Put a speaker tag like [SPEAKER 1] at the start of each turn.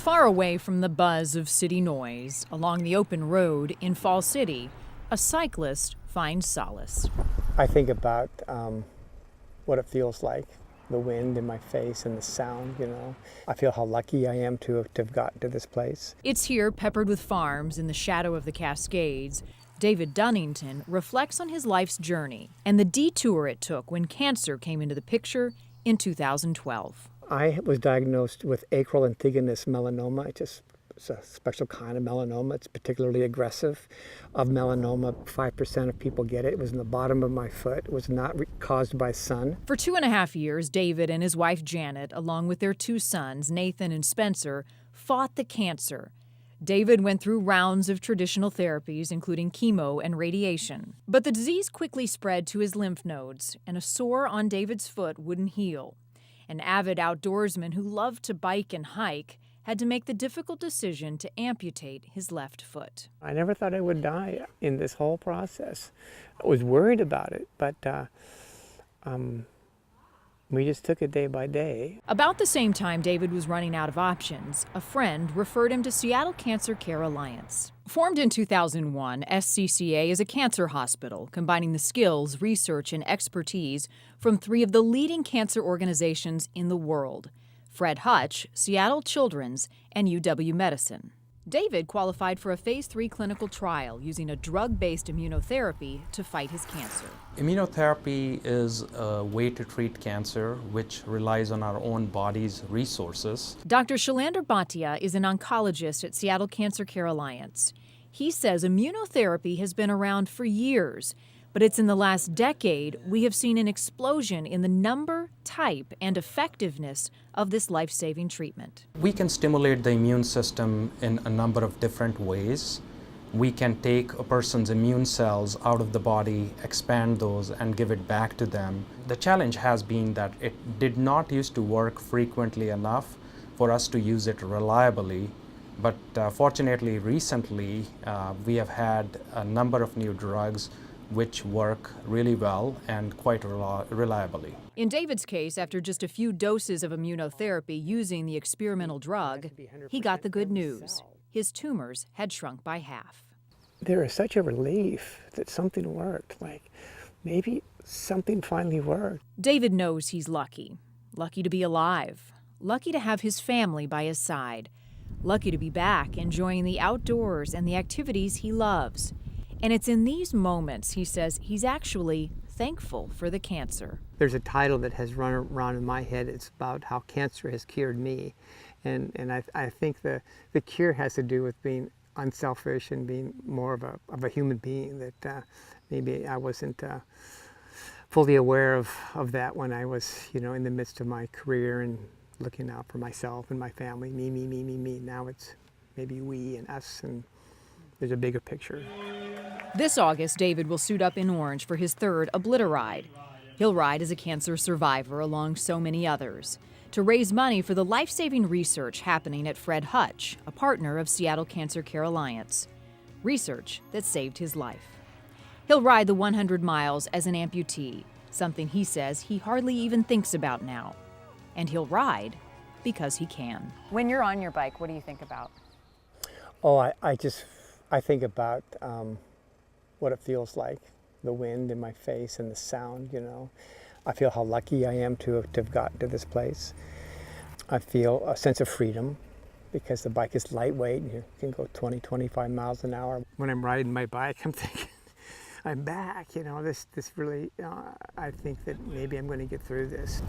[SPEAKER 1] Far away from the buzz of city noise, along the open road in Fall City, a cyclist finds solace.
[SPEAKER 2] I think about what it feels like, the wind in my face and the sound, I feel how lucky I am to have gotten to this place.
[SPEAKER 1] It's here, peppered with farms in the shadow of the Cascades. David Dunnington reflects on his life's journey and the detour it took when cancer came into the picture in 2012.
[SPEAKER 2] I was diagnosed with acral anthigonous melanoma. It's a special kind of melanoma. It's particularly aggressive. Of melanoma, 5% of people get it. It was in the bottom of my foot. It was not caused by sun.
[SPEAKER 1] For 2.5 years, David and his wife Janet, along with their 2 sons, Nathan and Spencer, fought the cancer. David went through rounds of traditional therapies, including chemo and radiation. But the disease quickly spread to his lymph nodes, and a sore on David's foot wouldn't heal. An avid outdoorsman who loved to bike and hike had to make the difficult decision to amputate his left foot.
[SPEAKER 2] I never thought I would die in this whole process. I was worried about it, but we just took it day by day.
[SPEAKER 1] About the same time David was running out of options, a friend referred him to Seattle Cancer Care Alliance. Formed in 2001, SCCA is a cancer hospital combining the skills, research, and expertise from 3 of the leading cancer organizations in the world: Fred Hutch, Seattle Children's, and UW-Medicine. David qualified for a Phase 3 clinical trial using a drug-based immunotherapy to fight his cancer.
[SPEAKER 3] Immunotherapy is a way to treat cancer which relies on our own body's resources.
[SPEAKER 1] Dr. Shailander Bhatia is an oncologist at Seattle Cancer Care Alliance. He says immunotherapy has been around for years, but it's in the last decade we have seen an explosion in the number, type, and effectiveness of this life-saving treatment.
[SPEAKER 3] We can stimulate the immune system in a number of different ways. We can take a person's immune cells out of the body, expand those, and give it back to them. The challenge has been that it did not used to work frequently enough for us to use it reliably. But fortunately, recently, we have had a number of new drugs which work really well and quite reliably.
[SPEAKER 1] In David's case, after just a few doses of immunotherapy using the experimental drug, he got the good news. His tumors had shrunk by half.
[SPEAKER 2] There is such a relief that something worked, like maybe something finally worked.
[SPEAKER 1] David knows he's lucky. Lucky to be alive. Lucky to have his family by his side. Lucky to be back enjoying the outdoors and the activities he loves. And it's in these moments, he says, he's actually thankful for the cancer.
[SPEAKER 2] There's a title that has run around in my head. It's about how cancer has cured me. And I think the cure has to do with being unselfish and being more of a human being, that maybe I wasn't fully aware of that when I was, in the midst of my career and looking out for myself and my family, me. Now it's maybe we and us, and there's a bigger picture.
[SPEAKER 1] This August, David will suit up in orange for his 3rd Obliteride. He'll ride as a cancer survivor along so many others to raise money for the life-saving research happening at Fred Hutch, a partner of Seattle Cancer Care Alliance. Research that saved his life. He'll ride the 100 miles as an amputee, something he says he hardly even thinks about now. And he'll ride because he can.
[SPEAKER 4] When you're on your bike, what do you think about?
[SPEAKER 2] Oh, I think about what it feels like, the wind in my face and the sound, I feel how lucky I am to have gotten to this place. I feel a sense of freedom because the bike is lightweight and you can go 20, 25 miles an hour. When I'm riding my bike, I'm thinking, I'm back, this really, I think that maybe I'm going to get through this.